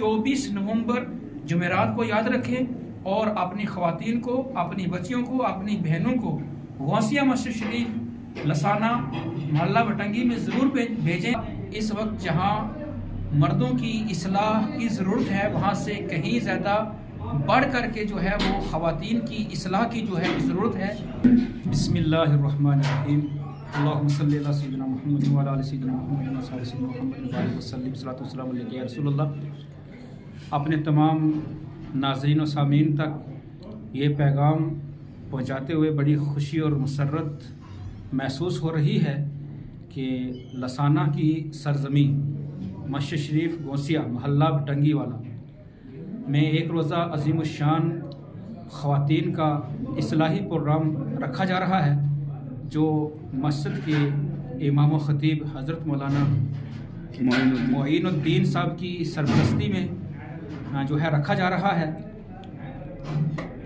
24 नवंबर जुमेरात को याद रखें और अपनी ख़वातीन को, अपनी बच्चियों को, अपनी बहनों को गौसिया मस्जिद शरीफ लसाना मोहल्ला बटंगी में ज़रूर भेजें। इस वक्त जहाँ मर्दों की इस्लाह की ज़रूरत है, वहाँ से कहीं ज़्यादा बढ़ करके जो है वो ख़वातीन की इस्लाह की जो है ज़रूरत है। बिस्मिल्लाहिर्रहमानिर्रहीम। अल्लाहुम्मा सल्लि अला सय्यिदिना मुहम्मद व अला आलि सय्यिदिना मुहम्मद व सल्लल्लाहु अलैहि वसल्लम। सल्लल्लाहु अलैहि या रसूलल्लाह। अपने तमाम नाज़रीन और सामीन तक ये पैगाम पहुँचाते हुए बड़ी खुशी और मसर्रत महसूस हो रही है कि लसाना की सरजमी मस्जिद शरीफ गौसिया मोहल्ला बटंगी वाला में एक रोज़ा अज़ीमुश्शान ख़वातीन का इस्लाही प्रोग्राम रखा जा रहा है, जो मस्जिद के इमाम व ख़तीब हज़रत मौलाना मोइनुद्दीन साहब की सरपरस्ती में जो है रखा जा रहा है।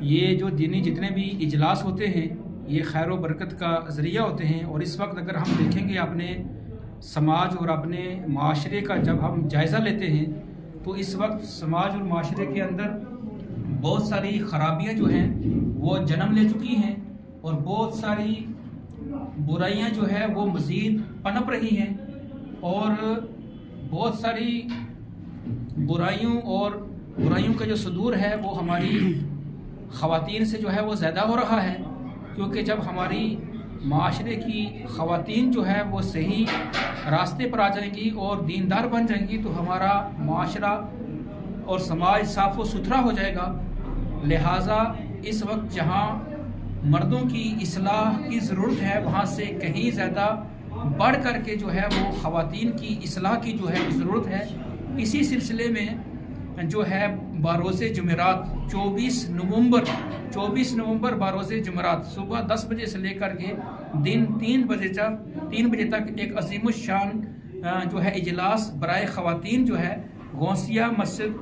ये जो दीनी जितने भी इजलास होते हैं ये खैर व बरकत का ज़रिया होते हैं। और इस वक्त अगर हम देखेंगे अपने समाज और अपने माशरे का जब हम जायज़ा लेते हैं तो इस वक्त समाज और माशरे के अंदर बहुत सारी ख़राबियाँ जो हैं वो जन्म ले चुकी हैं और बहुत सारी बुराइयाँ जो है वो मज़ीद पनप रही हैं और बहुत सारी बुराइयों का जो सदूर है वो हमारी ख़वातीन से जो है वो ज़्यादा हो रहा है। क्योंकि जब हमारी माशरे की ख़वातीन जो है वो सही रास्ते पर आ जाएंगी और दीनदार बन जाएंगी तो हमारा माशरा और समाज साफ़ व सुथरा हो जाएगा। लिहाजा इस वक्त जहाँ मर्दों की इस्लाह की ज़रूरत है, वहाँ से कहीं ज़्यादा बढ़ करके जो है वो ख़वातीन की इस्लाह की जो है ज़रूरत है। इसी सिलसिले में जो है बारोज़े जुमेरात 24 नवंबर बारोज़े जुमेरात सुबह 10 बजे से लेकर के दिन 3 बजे तक एक अज़ीमुश्शान जो है इजलास बराए ख़वातीन जो है गौसिया मस्जिद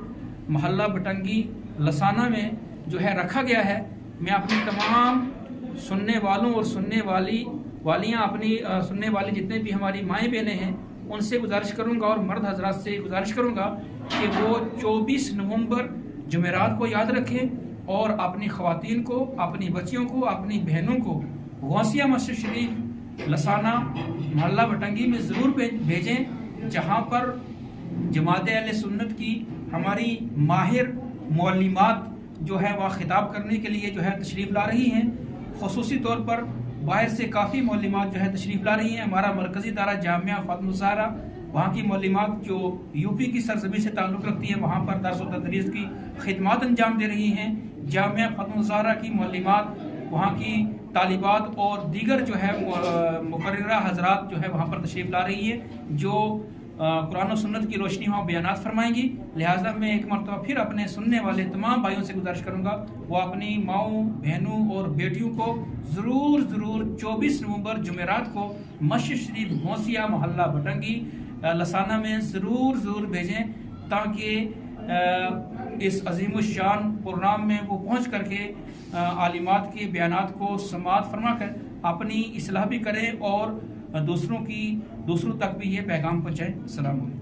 मोहल्ला बटंगी लसाना में जो है रखा गया है। मैं अपने तमाम सुनने वालों और सुनने वालियाँ अपनी सुनने वाली जितने भी हमारी माएँ बहनें हैं उनसे गुजारिश करूँगा और मर्द हजरात से गुजारिश करूँगा कि वो 24 नवंबर जुमेरात को याद रखें और अपनी ख़वातीन को, अपनी बच्चियों को, अपनी बहनों को गौसिया मस्जिद शरीफ लसाना मोहल्ला बटंगी में ज़रूर भेजें, जहाँ पर जमात अहले सुन्नत की हमारी माहिर मौलिमात जो है वह खिताब करने के लिए जो है तशरीफ़ ला रही हैं। ख़ुसूसी तौर पर बाहर से काफ़ी मौलिमात जो है तशरीफ़ ला रही हैं। हमारा मरकज़ी दारा जामिया फ़ातिमा ज़हरा, वहाँ की मौलिमात जो यूपी की सरज़मीं से ताल्लुक़ रखती है, वहाँ पर दर्स व तदरीस की खिदमात अंजाम दे रही हैं। जामिया फ़ातिमा ज़हरा की मौलिमात, वहाँ की तालिबात और दीगर जो है मुकर्ररा हज़रात जो है वहाँ पर तशरीफ़ ला रही है, जो कुरान और सुन्नत की रोशनी वहाँ बयानात फरमाएंगी। लिहाजा मैं एक मरतबा फिर अपने सुनने वाले तमाम भाइयों से गुजारिश करूँगा वो अपनी माओं, बहनों और बेटियों को ज़रूर 24 नवंबर जुमेरात को मस्जिद शरीफ गौसिया मोहल्ला बटंगी लसाना में ज़रूर भेजें, ताकि इस अज़ीमुश्शान प्रोग्राम में वो पहुँच करके आलिमात के बयानात को समाअत फरमा कर अपनी इस्लाह भी करें और दूसरों तक भी ये पैगाम पहुँचाएँ। अस्सलाम वालेकुम।